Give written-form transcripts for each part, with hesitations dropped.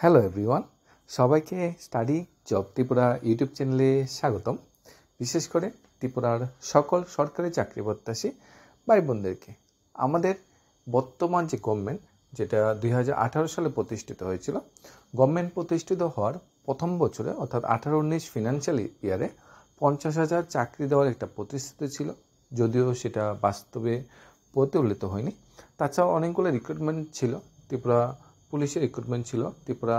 Hello everyone, সবাইকে study job Tripura YouTube চ্যানেলে স্বাগতম। বিশেষ করে ত্রিপুরার সকল সরকারি চাকরি প্রত্যাশী ভাই বোনদেরকে। আমাদের বর্তমান যে গভর্নমেন্ট, যেটা 2018 সালে প্রতিষ্ঠিত হয়েছিল, গভর্নমেন্ট প্রতিষ্ঠিত হওয়ার প্রথম বছরে অর্থাৎ 18-19 ফিনান্সিয়াল ইয়ারে 50,000 চাকরি দেওয়ার একটা প্রতিশ্রুতি ছিল, যদিও সেটা বাস্তবে প্রতিফলিত হয়নি। তাছাড়াও অনেকগুলো রিক্রুটমেন্ট ছিল, ত্রিপুরা পুলিশের রিক্রুটমেন্ট ছিল, ত্রিপুরা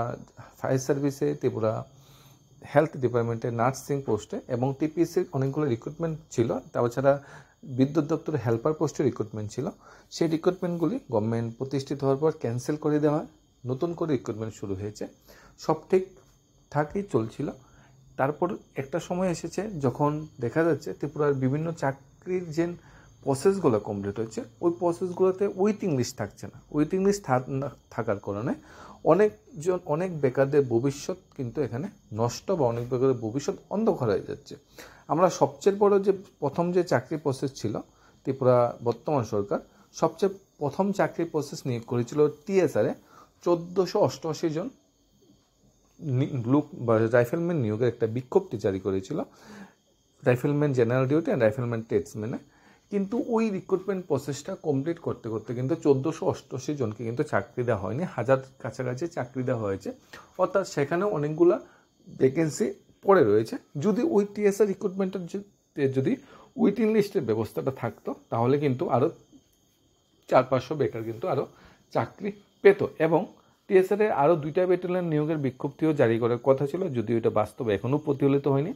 ফায়ার সার্ভিসে, ত্রিপুরা হেলথ ডিপার্টমেন্টের নার্সিং পোস্টে এবং টিপিএসসির অনেকগুলো রিক্রুটমেন্ট ছিল। তাছাড়া বিদ্যুৎ দপ্তরের হেল্পার পোস্টে রিক্রুটমেন্ট ছিল। সেই রিক্রুটমেন্টগুলি গভর্নমেন্ট প্রতিষ্ঠিত হওয়ার পর ক্যান্সেল করে দেওয়া হয়, নতুন করে রিক্রুটমেন্ট শুরু হয়েছে। সব ঠিকঠাকই চলছিল। তারপর একটা সময় এসেছে যখন দেখা যাচ্ছে ত্রিপুরার বিভিন্ন চাকরির যে প্রসেসগুলো কমপ্লিট হচ্ছে, ওই প্রসেসগুলোতে ওয়েটিং লিস্ট থাকছে না। ওয়েটিং লিস্ট থাকার কারণে অনেক বেকারদের ভবিষ্যৎ কিন্তু এখানে নষ্ট বা অনেক বেকারদের ভবিষ্যৎ অন্ধকার হয়ে যাচ্ছে। আমরা সবচেয়ে বড় যে প্রথম যে চাকরি প্রসেস ছিল, ত্রিপুরা বর্তমান সরকার সবচেয়ে প্রথম চাকরি প্রসেস নিয়োগ করেছিল টিএসআরে 1488 জন রাইফেলম্যান নিয়োগের একটা বিজ্ঞপ্তি জারি করেছিল, rifleman general duty and rifleman ট্রেডসম্যানে। কিন্তু ওই রিক্রুটমেন্ট প্রসেসটা কমপ্লিট করতে করতে কিন্তু 1488 জনকে কিন্তু চাকরি দেওয়া হয়নি, 1000 কাছাকাছি চাকরি দেওয়া হয়েছে। অর্থাৎ সেখানেও অনেকগুলো ভ্যাকেন্সি পড়ে রয়েছে। যদি ওই টিএসআর রিক্রুটমেন্টের যদি ওয়েটিং লিস্টের ব্যবস্থাটা থাকতো, তাহলে কিন্তু আরও 400-500 বেকার কিন্তু আরও চাকরি পেত। এবং টিএসআরে আরও 2টা ব্যাটালিয়ন নিয়োগের বিজ্ঞপ্তিও জারি করার কথা ছিল, যদিও এটা বাস্তবে এখনও প্রতিফলিত হয়নি।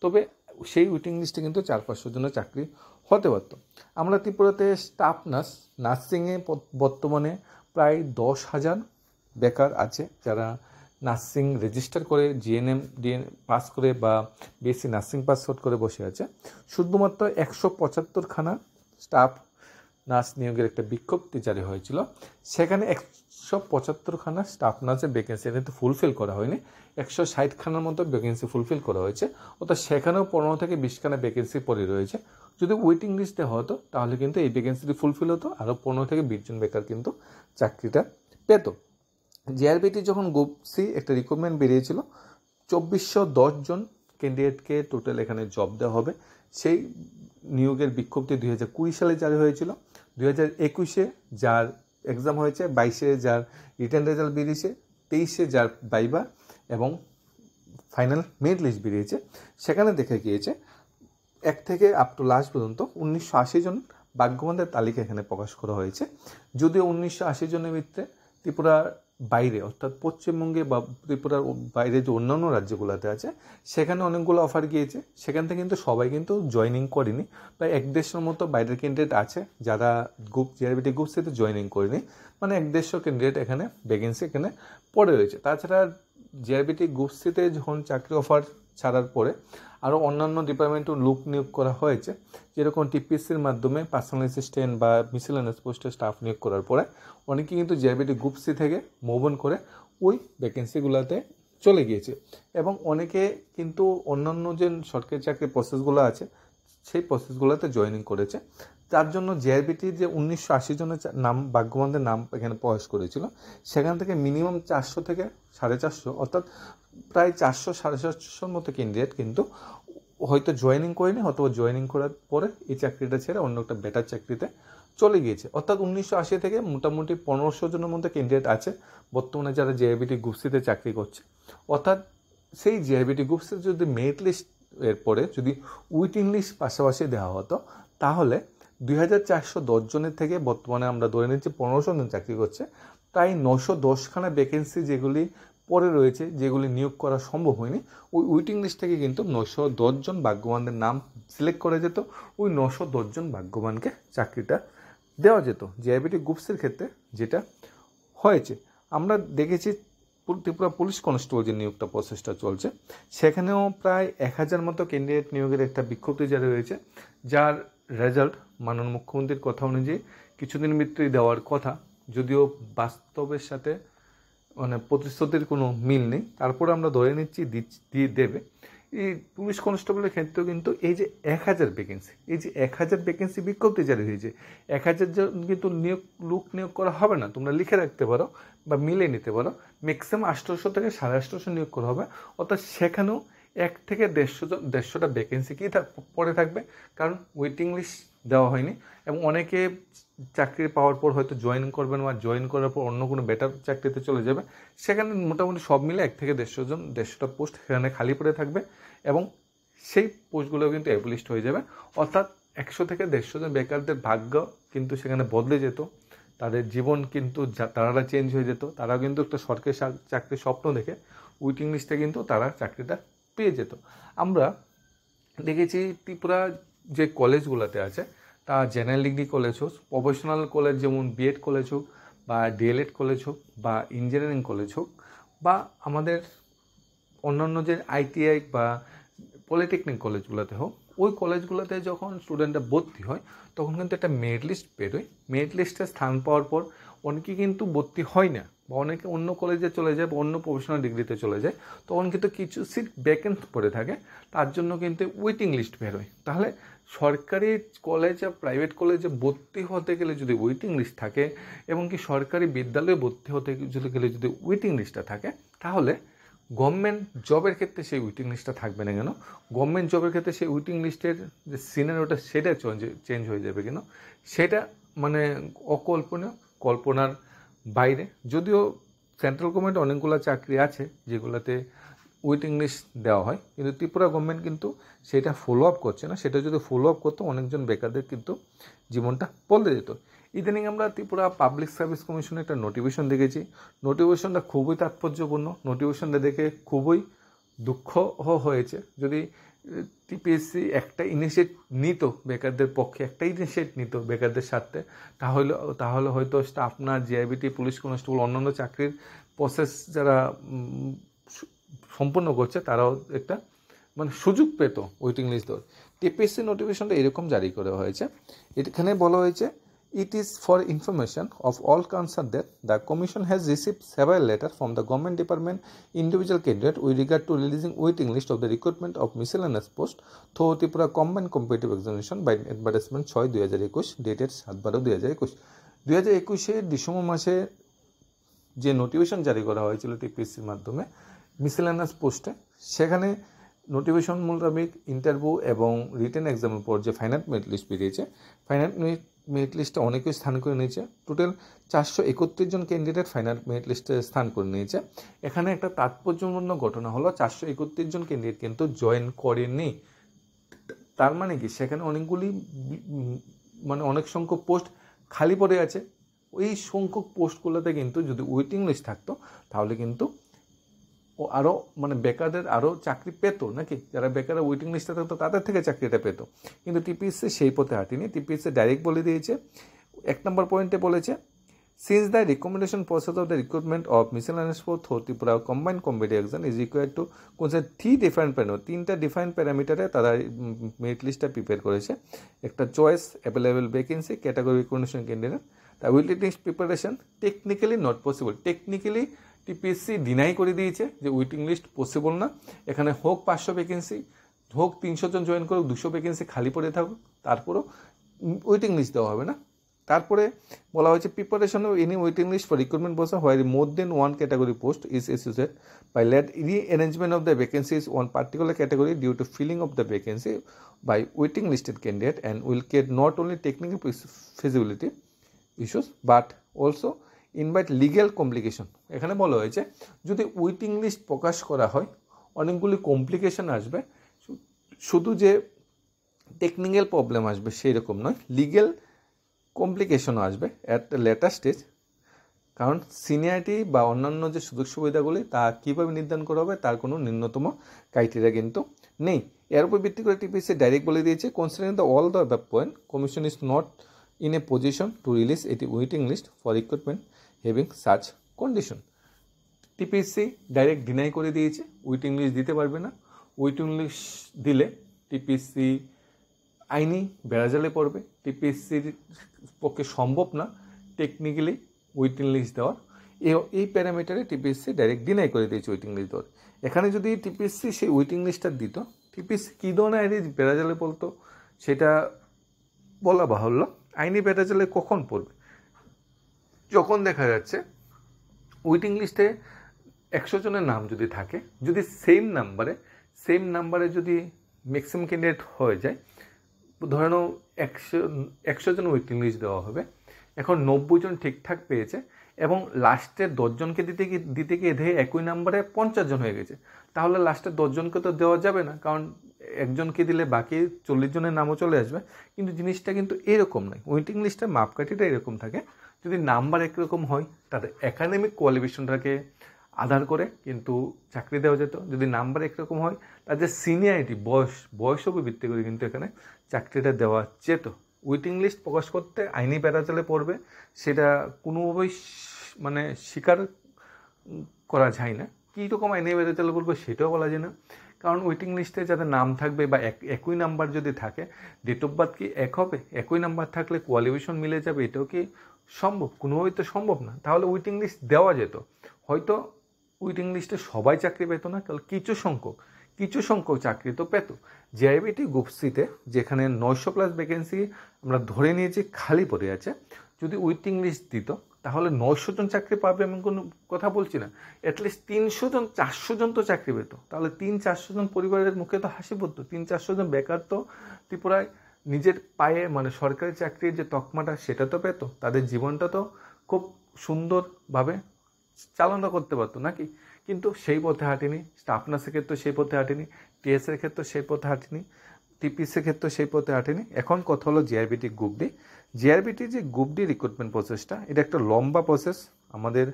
তবে সেই ওয়েটিং লিস্টে কিন্তু 400-500 জনের চাকরি হতে পারত। আমরা ত্রিপুরাতে স্টাফ নার্সিংয়ে বর্তমানে প্রায় 10,000 বেকার আছে, যারা নার্সিং রেজিস্টার করে জিএনএম পাস করে বা বিএসসি নার্সিং পাস করে বসে আছে। শুধুমাত্র 175খানা স্টাফ নার্স নিয়োগের একটা বিজ্ঞপ্তি জারি হয়েছিল। সেখানে 175খানা স্টাফ নার্সের ভ্যাকেন্সি কিন্তু ফুলফিল করা হয়নি, 160খানার মতো ভ্যাকেন্সি ফুলফিল করা হয়েছে। অর্থাৎ সেখানেও 15 থেকে 20খানা ভ্যাকেন্সি পড়ে রয়েছে। যদি ওয়েটিং লিস্টে হতো, তাহলে কিন্তু এই ভ্যাকেন্সিটি ফুলফিল হতো, আরও 15 থেকে 20 জন বেকার কিন্তু চাকরিটা পেত। জিআরবিটি যখন গ্রুপ সি একটা রিক্রুটমেন্ট বেরিয়েছিল, 2410 জন ক্যান্ডিডেটকে টোটাল এখানে জব দেওয়া হবে। সেই নিয়োগের বিজ্ঞপ্তি 2020 সালে জারি হয়েছিল। 2021-এ যার এক্সাম হয়েছে, 22-এ যার রিটার্ন রেজাল্ট বেরিয়েছে, 23-এ যার ভাইভা এবং ফাইনাল মেরিট লিস্ট বেরিয়েছে, সেখানে দেখা গিয়েছে 1 থেকে আপ টু লাস্ট পর্যন্ত 1980 জন ভাগ্যবানদের তালিকা এখানে প্রকাশ করা হয়েছে। যদিও 1980 জনের ভিতরে ত্রিপুরার বাইরে অর্থাৎ পশ্চিমবঙ্গে বা ত্রিপুরার বাইরে যে অন্যান্য রাজ্যগুলোতে আছে, সেখানে অনেকগুলো অফার গিয়েছে। সেখান থেকে কিন্তু সবাই কিন্তু জয়েনিং করেনি। প্রায় 150 মতো বাইরের ক্যান্ডিডেট আছে যারা জিআরবিটি গ্রুপ সিতে জয়েনিং করেনি, মানে 150 ক্যান্ডিডেট এখানে ভ্যাকেন্সি এখানে পড়ে রয়েছে। তাছাড়া জিআরবিটি গ্রুপ সিতে যখন চাকরি অফার ছাড়ার পরে আরও অন্যান্য ডিপার্টমেন্টও লোক নিয়োগ করা হয়েছে, যেরকম টিপিএসসির মাধ্যমে পার্সোনাল অ্যাসিস্ট্যান্ট বা মিসেলেনিয়াস পোস্টে স্টাফ নিয়োগ করার পরে অনেকে কিন্তু জিআরবিটি গ্রুপ সি থেকে মুভ অন করে ওই ভ্যাকেন্সিগুলোতে চলে গিয়েছে। এবং অনেকে কিন্তু অন্যান্য যে সরকারি চাকরির প্রসেসগুলো আছে, সেই প্রসেসগুলোতে জয়েনিং করেছে। তার জন্য জিআরবিটির যে 1980 জনের নাম ভাগ্যবানদের নাম এখানে প্রকাশ করেছিল, সেখান থেকে মিনিমাম 400 থেকে 450, অর্থাৎ প্রায় 400-450 মতো ক্যান্ডিডেট কিন্তু হয়তো জয়েনিং করেনি, অথবা জয়েনিং করার পরে এই চাকরিটা ছেড়ে অন্য একটা বেটার চাকরিতে চলে গিয়েছে। অর্থাৎ 1980 থেকে মোটামুটি 1500 জনের মধ্যে ক্যান্ডিডেট আছে বর্তমানে যারা জিআরবিটি গ্রুপ সিতে চাকরি করছে। অর্থাৎ সেই জিআরবিটি গ্রুপ সিতে যদি মেরিট লিস্ট এর পরে যদি ওয়েটিং লিস্ট পাশাপাশি দেওয়া হতো, তাহলে 2410 জনের থেকে বর্তমানে আমরা ধরে নিচ্ছি 1500 জন চাকরি করছে, প্রায় 910খানা ভ্যাকেন্সি যেগুলি পরে রয়েছে, যেগুলি নিয়োগ করা সম্ভব হয়নি, ওই ওয়েটিং লিস্ট থেকে কিন্তু 910 জন ভাগ্যবানদের নাম সিলেক্ট করা যেত। ওই 910 জন ভাগ্যবানকে চাকরিটা দেওয়া যেত। জিআরবিটি গ্রুপসের ক্ষেত্রে যেটা হয়েছে, আমরা দেখেছি ত্রিপুরা পুলিশ কনস্টেবল যে নিয়োগটা প্রসেসটা চলছে, সেখানেও প্রায় 1000 মতো ক্যান্ডিডেট নিয়োগের একটা বিজ্ঞপ্তি জারি হয়েছে, যার রেজাল্ট মাননীয় মুখ্যমন্ত্রীর কথা অনুযায়ী কিছুদিন ভিতরেই দেওয়ার কথা, যদিও বাস্তবের সাথে মানে প্রতিশ্রুতির কোনো মিল নেই। তারপরে আমরা ধরে নিচ্ছি দিয়ে দেবে। এই পুলিশ কনস্টেবলের ক্ষেত্রেও কিন্তু এই যে 1000 ভ্যাকেন্সি, এই যে 1000 ভ্যাকেন্সি বিজ্ঞপ্তি জারি হয়েছে, 1000 জন কিন্তু নিয়োগ করা হবে না, তোমরা লিখে রাখতে পারো বা মিলে নিতে পারো, ম্যাক্সিমাম 800 থেকে 850 নিয়োগ করা হবে। অর্থাৎ সেখানেও 1 থেকে 150টা ভ্যাকেন্সি কি পড়ে থাকবে, কারণ ওয়েটিং লিস্ট দেওয়া হয়নি এবং অনেকে চাকরি পাওয়ার পর হয়তো জয়েন করবেন বা জয়েন করার পর অন্য কোনো বেটার চাকরিতে চলে যাবে, সেখানে মোটামুটি সব মিলে 1 থেকে 150টা পোস্ট সেখানে খালি পড়ে থাকবে এবং সেই পোস্টগুলো কিন্তু অ্যাবলিশড হয়ে যাবে। অর্থাৎ 100 থেকে 150 জন বেকারদের ভাগ্য কিন্তু সেখানে বদলে যেত, তাদের জীবন কিন্তু তারা চেঞ্জ হয়ে যেত, তারা কিন্তু একটা সরকারি চাকরির স্বপ্ন দেখে ওয়েটিং লিস্টে কিন্তু তারা চাকরিটা পেয়ে যেত। আমরা দেখেছি ত্রিপুরা যে কলেজগুলোতে আছে তা জেনারেল ডিগ্রি কলেজ হোক, প্রফেশনাল কলেজ যেমন বিএড কলেজ হোক বা ডিএলএড কলেজ হোক বা ইঞ্জিনিয়ারিং কলেজ হোক বা আমাদের অন্যান্য যে আইটিআই বা পলিটেকনিক কলেজগুলোতে হোক, ওই কলেজগুলোতে যখন স্টুডেন্টরা ভর্তি হয় তখন কিন্তু একটা মেরিট লিস্ট বেরোয়। মেরিট লিস্টে স্থান পাওয়ার পর অনেকে কিন্তু ভর্তি হয় না বা অনেকে অন্য কলেজে চলে যায় বা অন্য প্রফেশনাল ডিগ্রিতে চলে যায়, তখন কিন্তু কিছু সিট ভ্যাকেন্ট পড়ে থাকে, তার জন্য কিন্তু ওয়েটিং লিস্ট বেরোয়। তাহলে সরকারি কলেজ আর প্রাইভেট কলেজে ভর্তি হতে গেলে যদি ওয়েটিং লিস্ট থাকে এবং কি সরকারি বিদ্যালয়ে ভর্তি হতে গেলে যদি ওয়েটিং লিস্টটা থাকে, তাহলে গভর্নমেন্ট জবের ক্ষেত্রে সেই ওয়েটিং লিস্টটা থাকবে না কেন? গভর্নমেন্ট জবের ক্ষেত্রে সেই ওয়েটিং লিস্টের যে সিনারিওটা সেটা চেঞ্জ হয়ে যাবে কেন? সেটা মানে অকল্পনীয়, কল্পনার বাইরে। যদিও সেন্ট্রাল গভর্নমেন্ট অনেকগুলো চাকরি আছে যেগুলোতে ওয়েটিং লিস্ট দেওয়া হয়, কিন্তু ত্রিপুরা গভর্নমেন্ট কিন্তু সেটা ফলো আপ করছে না। সেটা যদি ফলো আপ করতো অনেকজন বেকারদের কিন্তু জীবনটা বদলে যেত। ইদানিং আমরা ত্রিপুরা পাবলিক সার্ভিস কমিশনে একটা নোটিফিকেশন দেখেছি, নোটিফিকেশনটা খুবই তাৎপর্যপূর্ণ, নোটিফিকেশনটা দেখে খুবই দুঃখ হয়েছে। যদি টিপিএসসি একটা ইনিশিয়েট নিত বেকারদের পক্ষে, একটা ইনিশিয়েট নিত বেকারদের স্বার্থে, তাহলে হয়তো staff nurse, GIBT, police constable, অন্যান্য চাকরির প্রসেস যারা সম্পূর্ণ করছে তারাও একটা মানে সুযোগ পেত ওয়েটিং লিস্ট দেওয়ার। টিপিএসসি নোটিফিকেশনটা এরকম জারি করা হয়েছে, এখানে বলা হয়েছে, it is for information of all concerned that the commission has received several letters from the government department, individual candidate with regard to releasing waiting list of the recruitment of miscellaneous post through Tripura Combined Competitive Examination by advertisement 6/2021 dated 7/12/2021। 2021 December মাসে যে notification জারি করা হয়েছিল টিপিএসসির মাধ্যমে মিসেলানাস পোস্টে, সেখানে notification মোতাবেক interview এবং রিটেন এক্সামের পর যে ফাইনাল মেরিট লিস্ট বেরিয়েছে, ফাইনাল মেরিট লিস্টে অনেকেই স্থান করে নিয়েছে। টোটাল 431 জন ক্যান্ডিডেট ফাইনাল মেরিট লিস্টে স্থান করে নিয়েছে। এখানে একটা তাৎপর্যপূর্ণ ঘটনা হলো 431 জন ক্যান্ডিডেট কিন্তু জয়েন করেনি। তার মানে কি সেখানে অনেকগুলি মানে অনেক সংখ্যক পোস্ট খালি পড়ে আছে। ওই সংখ্যক পোস্টগুলোতে কিন্তু যদি ওয়েটিং লিস্ট থাকতো তাহলে কিন্তু ও আরও মানে বেকারদের আরও চাকরি পেত নাকি, যারা বেকাররা ওয়েটিং লিস্টে থাকতো তাদের থেকে চাকরিটা পেত। কিন্তু টিপিএসসি সেই পথে হাঁটেনি। টিপিএসসি ডাইরেক্ট বলে দিয়েছে, 1 নম্বর পয়েন্টে বলেছে, since the recommendation process of the recruitment of miscellaneous post through Tripura combined competitive exam is required to consider 3 different parameter, 3টা ডিফারেন্ট প্যারামিটারে তারা মেরিট লিস্টটা প্রিপেয়ার করেছে। একটা choice, available vacancy, category recognition candidate. The waiting list preparation technically not possible. Technically TPSC deny করে দিয়েছে যে waiting list possible না। এখানে হোক 500 ভ্যাকেন্সি, হোক 300 জন জয়েন করুক, 200 ভ্যাকেন্সি খালি পড়ে থাকুক, তারপরেও ওয়েটিং লিস্ট দেওয়া হবে না। তারপরে বলা হয়েছে preparation of any waiting list for recruitment process where more than 1 category post is associated by let rearrangement of the vacancies on particular category due to filling of the vacancy by waiting listed candidate and will create not only technical feasibility issues but also invite legal complication. এখানে বলা হয়েছে যদি waiting list প্রকাশ করা হয় অনেকগুলি complication আসবে, শুধু যে টেকনিক্যাল প্রবলেম আসবে সেই রকম নয়, লিগ্যাল কমপ্লিকেশনও আসবে অ্যাট দ্য লেটার স্টেজ। কারণ সিনিয়রিটি বা অন্যান্য যে সুযোগ সুবিধাগুলি তা কীভাবে নির্ধারণ করা হবে তার কোনো ন্যূনতম ক্রাইটেরিয়া কিন্তু নেই। এর উপর ভিত্তি করে টিপিএসসি ডাইরেক্ট বলে দিয়েছে, considering the all the above point, commission is not in a position to release a waiting list for recruitment having such condition। TPSC direct deny করে দিয়েছে ওয়েটিং লিস্ট দিতে পারবে না। ওয়েটিং লিস্ট দিলে TPSC আইনি বেড়াজালে পড়বে। টিপিএসসির পক্ষে সম্ভব না টেকনিক্যালি ওয়েটিং লিস্ট দেওয়ার। এই প্যারামিটারে টিপিএসসি ডাইরেক্ট ডিনাই করে দিয়েছে ওয়েটিং লিস্ট দেওয়ার। এখানে যদি টিপিএসসি সেই ওয়েটিং লিস্টটা দিত, টিপিএসসি কী ধরনের আইনি বেড়াজালে বলতো সেটা বলা বাহুল্য। আইনি বেড়াজালে কখন পড়বে? যখন দেখা যাচ্ছে ওয়েটিং লিস্টে 100 জনের নাম যদি থাকে, যদি সেম নাম্বারে যদি ম্যাক্সিমাম ক্যান্ডিডেট হয়ে যায়, ধরে নাও 100 জন ওয়েটিং লিস্ট দেওয়া হবে, এখন 90 জন ঠিকঠাক পেয়েছে এবং লাস্টের 10 জনকে দিতে গিয়ে ধেয়ে একই নাম্বারে 50 জন হয়ে গেছে, তাহলে লাস্টের 10 জনকে তো দেওয়া যাবে না, কারণ একজনকে দিলে বাকি 40 জনের নামও চলে আসবে। কিন্তু জিনিসটা কিন্তু এরকম নয়, ওয়েটিং লিস্টের মাপকাঠিটা এরকম থাকে। যদি নাম্বার একরকম হয় তাদের একাডেমিক কোয়ালিফিকেশনটাকে আধার করে কিন্তু চাকরি দেওয়া যেত। যদি নাম্বার একরকম হয় তাদের সিনিয়রিটি বয়সও ভিত্তি করে কিন্তু এখানে চাকরিটা দেওয়া যেত। ওয়েটিং লিস্ট প্রকাশ করতে আইনি বেড়াজালে পড়বে সেটা কোনোভাবেই মানে স্বীকার করা যায় না। কী রকম আইনি বেড়াজালে পড়বে সেটাও বলা যায় না, কারণ ওয়েটিং লিস্টে যাদের নাম থাকবে বা একই নাম্বার যদি থাকে, ডেট অফ বার্থ কি এক হবে? একই নাম্বার থাকলে কোয়ালিফিকেশন মিলে যাবে, এটাও কি সম্ভব? কোনোভাবেই তো সম্ভব না। তাহলে ওয়েটিং লিস্ট দেওয়া যেত, হয়তো ওয়েটিং লিস্টে সবাই চাকরি পেত না, তাহলে কিছু সংখ্যক চাকরি তো পেত। জেআইবিটি গ্রুপ সিতে যেখানে 900+ ভ্যাকেন্সি আমরা ধরে নিয়েছি খালি পড়ে আছে, যদি ওয়েটিং লিস্ট দিত তাহলে 900 জন চাকরি পাবে এমন কোনো কথা বলছি না, অ্যাটলিস্ট 300 জন 400 জন তো চাকরি পেত। তাহলে 300-400 জন পরিবারের মুখে তো হাসি পড়তো। 300-400 জন বেকার তো ত্রিপুরায় নিজের পায়ে মানে সরকারি চাকরির যে তকমাটা সেটা তো পেত, তাদের জীবনটা তো খুব সুন্দরভাবে চালনা করতে পারতো নাকি? কিন্তু সেই পথে হাঁটেনি। স্টাফ নার্সের ক্ষেত্রে সেই পথে হাঁটেনি, টিএসের ক্ষেত্রে সেই পথে হাঁটেনি, টিপিসির ক্ষেত্রে সেই পথে হাঁটেনি। এখন কথা হলো জিআরবিটি গ্রুপ ডি। জিআরবিটি যে গ্রুপ ডি রিক্রুটমেন্ট প্রসেসটা, এটা একটা লম্বা প্রসেস। আমাদের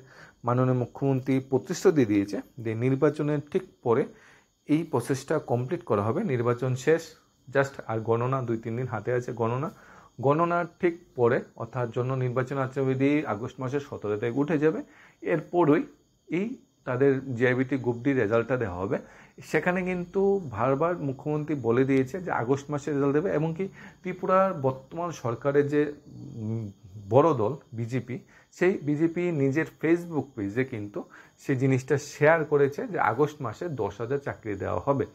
মাননীয় মুখ্যমন্ত্রী প্রতিশ্রুতি দিয়েছে যে নির্বাচনের ঠিক পরে এই প্রসেসটা কমপ্লিট করা হবে। নির্বাচন শেষ, জাস্ট আর গণনা 2-3 দিন হাতে আছে। গণনার ঠিক পরে অর্থাৎ জন্য নির্বাচন আচরণবিধি আগস্ট মাসের 17 তারিখ উঠে যাবে। এরপরই এই তাদের জিআইবিটি গ্রুপ ডি রেজাল্টটা দেওয়া হবে। সেখানে কিন্তু বারবার মুখ্যমন্ত্রী বলে দিয়েছে যে আগস্ট মাসে রেজাল্ট দেবে, এবং কি ত্রিপুরার বর্তমান সরকারের যে বড় দল বিজেপি, সেই বিজেপি নিজের ফেসবুক পেজে কিন্তু সেই জিনিসটা শেয়ার করেছে যে আগস্ট মাসে 10,000 চাকরি দেওয়া হবে।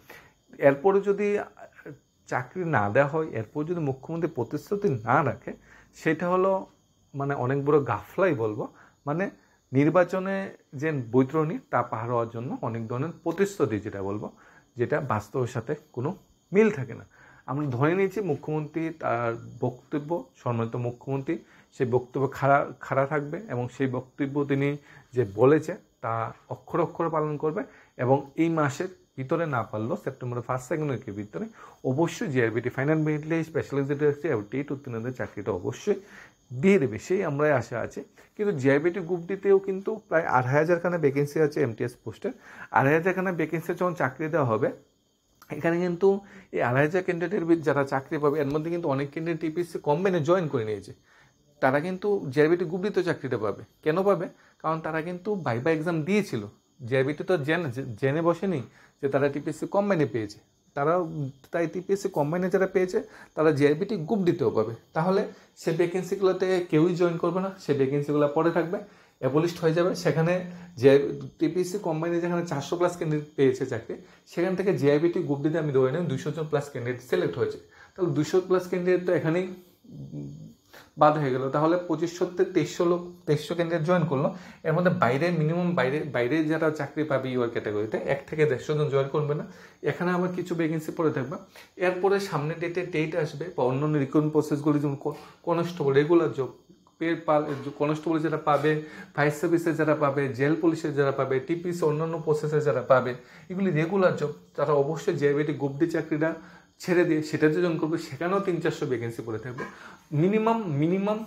এরপরে যদি চাকরি না দেওয়া হয়, এরপর যদি মুখ্যমন্ত্রী প্রতিশ্রুতি না রাখে, সেটা হলো মানে অনেক বড় গাফলাই বলবো। মানে নির্বাচনে যে বৈতরণী তা পার হওয়ার জন্য অনেক ধরনের প্রতিশ্রুতি, যেটা বলবো, যেটা বাস্তবের সাথে কোনো মিল থাকে না। আমরা ধরে নিয়েছি মুখ্যমন্ত্রী তার বক্তব্য, সম্মানিত মুখ্যমন্ত্রী সেই বক্তব্য খাড়া থাকবে এবং সেই বক্তব্য তিনি যে বলেছে তা অক্ষরে পালন করবে, এবং এই মাসের ভিতরে না পারলেও সেপ্টেম্বরের 1-2 উইকের ভিতরে অবশ্যই JRBT final merit list specialized উত্তীর্ণদের চাকরিটা অবশ্যই দিয়ে দেবে, সেই আমরাই আশা আছে। কিন্তু জিআরবিটি গ্রুপ ডিতেও কিন্তু প্রায় 2,500 খানা ভ্যাকেন্সি আছে এমটিএস পোস্টের। 2,500 খানা ভ্যাকেন্সি যখন চাকরি দেওয়া হবে, এখানে কিন্তু এই 2,500 ক্যান্ডিডেটের যারা চাকরি পাবে, এর মধ্যে কিন্তু অনেক ক্যান্ডিডেট টিপিসি কম্বাইনে জয়েন করে নিয়েছে। তারা কিন্তু জিআরবিটি গ্রুপ ডিতে চাকরিটা পাবে। কেন পাবে? কারণ তারা কিন্তু ভাইবা এক্সাম দিয়েছিল। জিআরবিটি তো জেনে বসেনি যে তারা টিপিসি কম্বাইনে পেয়েছে, তাই টিপিএসসি কম্বাইনে যারা পেয়েছে তারা জিআরবিটি গ্রুপ দিতেও পাবে। তাহলে সে ভ্যাকেন্সিগুলোতে কেউই জয়েন করবে না, সে ভ্যাকেন্সিগুলো পরে থাকবে, অ্যাবলিশড হয়ে যাবে। সেখানে যে টিপিএসসি কম্বাইনে যেখানে 400+ ক্যান্ডিডেট পেয়েছে চাকরি, সেখান থেকে জিআরবিটি গ্রুপ দিতে আমি ধরে নিই 200 জন প্লাস ক্যান্ডিডেট সিলেক্ট হয়েছে। তাহলে 200+ ক্যান্ডিডেট তো এখানেই বাদ হয়ে গেল। তাহলে 2500-তে 2300 ক্যান্ডিডেট জয়েন করলো। এর মধ্যে মিনিমাম বাইরে যারা চাকরি পাবে ইউআর ক্যাটাগরিতে 1 থেকে 150 জন জয়েন করবে না। এখানে আবার কিছু ভ্যাকেন্সি পড়ে থাকবে। এরপরে সামনে ডেট আসবে বা অন্যান্য রিক্রুটমেন্ট প্রসেসগুলি, যেমন কনস্টেবল রেগুলার জব কনস্টেবল যারা পাবে, ফায়ার সার্ভিসে যারা পাবে, জেল পুলিশের যারা পাবে, টিপিসি অন্যান্য প্রসেসে যারা পাবে, এগুলি রেগুলার জব, তারা অবশ্যই জিআরবিটি গ্রুপ ডি চাকরিটা ছেড়ে দিয়ে সেটাতে জয়েন করবে। সেখানেও 300-400 ভ্যাকেন্সি পড়ে থাকবে। মিনিমাম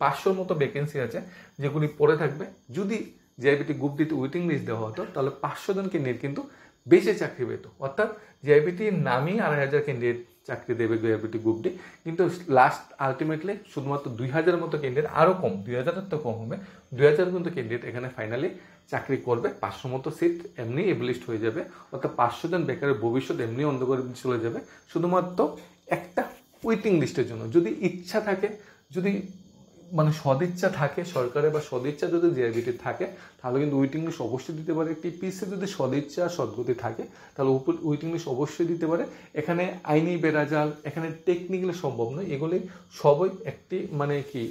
500 মতো ভ্যাকেন্সি আছে যেগুলি পড়ে থাকবে। যদি জিআরবিটি গ্রুপ ডিতে ওয়েটিং লিস্ট দেওয়া হতো, তাহলে 500 জন ক্যান্ডিডেট কিন্তু বেশি চাকরি পেত। অর্থাৎ জিআরবিটির নামেই 2,500 ক্যান্ডিডেট চাকরি দেবে জিআরবিটি গ্রুপ ডি, কিন্তু লাস্ট আলটিমেটলি শুধুমাত্র 2,000 মতো ক্যান্ডিডেট, আরও কম, 2,000 তো কম হবে, 2,000 মতো ক্যান্ডিডেট এখানে ফাইনালি চাকরি করবে। 500 মতো সিট এমনি এবলিস্ট হয়ে যাবে। অর্থাৎ 500 জন বেকারের ভবিষ্যৎ এমনি অন্ধকারে চলে যাবে শুধুমাত্র একটা ওয়েটিং লিস্টের জন্য। যদি ইচ্ছা থাকে, যদি মানে সদিচ্ছা থাকে সরকারে বা সদিচ্ছা যদি জিআইবিটি থাকে তাহলে কিন্তু ওয়েটিং লিস্ট অবশ্যই দিতে পারে। টিপিসি যদি সদিচ্ছা সদ্গতি থাকে তাহলে ওয়েটিং লিস্ট অবশ্যই দিতে পারে। এখানে আইনি বেড়াজাল, এখানে টেকনিক্যালি সম্ভব নয়, এগুলি সবই একটি মানে কি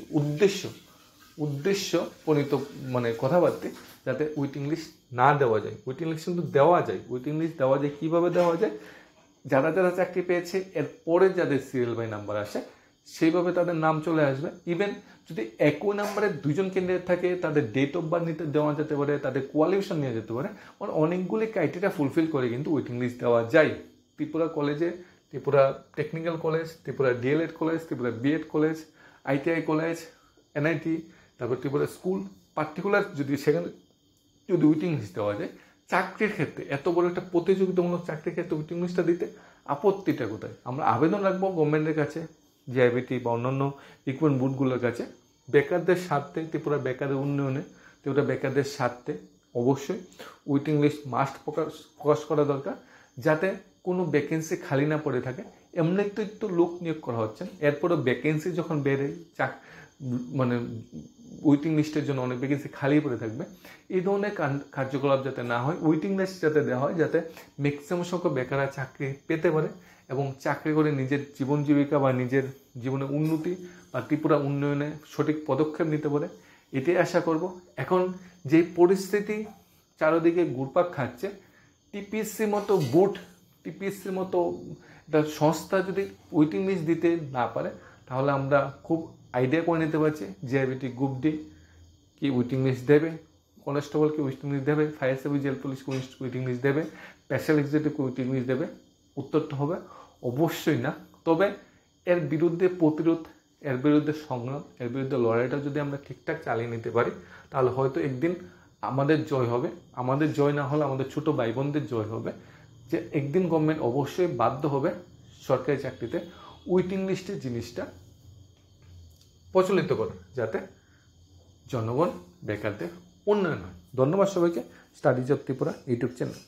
উদ্দেশ্য প্রণীত মানে কথাবার্তা, যাতে ওয়েটিং লিস্ট না দেওয়া যায়। ওয়েটিং লিস্ট কিন্তু দেওয়া যায়, ওয়েটিং লিস্ট দেওয়া যায় কীভাবে দেওয়া যায়, যারা যারা চাকরি পেয়েছে এরপরে যাদের সিরিয়াল বাই নাম্বার আসে সেইভাবে তাদের নাম চলে আসবে। ইভেন যদি একই নাম্বারে দুজন ক্যান্ডিডেট থাকে তাদের ডেট অফ বার্থ নিতে দেওয়া যেতে পারে, তাদের কোয়ালিফিকেশন নিয়ে যেতে পারে, মানে অনেকগুলি ক্রাইটেরিয়া ফুলফিল করে কিন্তু ওয়েটিং লিস্ট দেওয়া যায়। ত্রিপুরা কলেজে, Tripura technical college, Tripura DElEd college, Tripura BEd college, ITI college, NIT, তারপর ত্রিপুরা স্কুল পার্টিকুলার যদি সেখানে যদি ওয়েটিং লিস্ট দেওয়া যায়, চাকরির ক্ষেত্রে এত বড় একটা প্রতিযোগিতামূলক চাকরির ক্ষেত্রে ওয়েটিং লিস্টটা দিতে আপত্তিটা কোথায়? আমরা আবেদন রাখবো গভর্নমেন্টের কাছে, জিআইবিটি বা অন্যান্য রিক্রুটমেন্ট বোর্ডগুলোর কাছে, বেকারদের স্বার্থে, ত্রিপুরা বেকারের উন্নয়নে, ত্রিপুরা বেকারদের স্বার্থে অবশ্যই ওয়েটিং লিস্ট মাস্ট প্রকাশ করা দরকার, যাতে কোনো ভ্যাকেন্সি খালি না পড়ে থাকে। এমনিতেই তো লোক নিয়োগ করা হচ্ছে, এরপরও ভ্যাকেন্সি যখন বেড়ে মানে ওয়েটিং লিস্টের জন্য অনেক ভ্যাকেন্সি খালি পড়ে থাকবে। এই ধরনের কার্যকলাপ যাতে না হয়, ওয়েটিং লিস্ট যাতে দেওয়া হয়, যাতে ম্যাক্সিমাম সংখ্যক বেকাররা চাকরি পেতে পারে এবং চাকরি করে নিজের জীবন জীবিকা বা নিজের জীবনের উন্নতি বা ত্রিপুরা উন্নয়নে সঠিক পদক্ষেপ নিতে পারে, এটাই আশা করব। এখন যে পরিস্থিতি চারিদিকে ঘুরপাক খাচ্ছে, টিপিএসসির মতো বোর্ড, টিপিএসসির মতো একটা সংস্থা যদি ওয়েটিং লিস্ট দিতে না পারে, তাহলে আমরা খুব আইডিয়া করে নিতে পারছি জিআইবিটি গ্রুপ ডি কি ওয়েটিং লিস্ট দেবে, কনস্টেবলকে ওয়েটিং লিস্ট দেবে, ফায়ার সার্ভিস জেল পুলিশকে ওয়েটিং লিস্ট দেবে, স্পেশাল এক্সিকিউটিভকে ওয়েটিং লিস্ট দেবে। উত্তরটা হবে অবশ্যই না। তবে এর বিরুদ্ধে প্রতিরোধ, এর বিরুদ্ধে সংগ্রাম, এর বিরুদ্ধে লড়াইটা যদি আমরা ঠিকঠাক চালিয়ে নিতে পারি, তাহলে হয়তো একদিন আমাদের জয় হবে। আমাদের জয় না হলে আমাদের ছোটো ভাই বোনদের জয় হবে, যে একদিন গভর্নমেন্ট অবশ্যই বাধ্য হবে সরকারি চাকরিতে ওয়েটিং লিস্টের জিনিসটা প্রচলিত করে, যাতে জনগণ বেকারদের উন্নয়ন হয়। ধন্যবাদ সবাইকে। Studies of Tripura YouTube channel.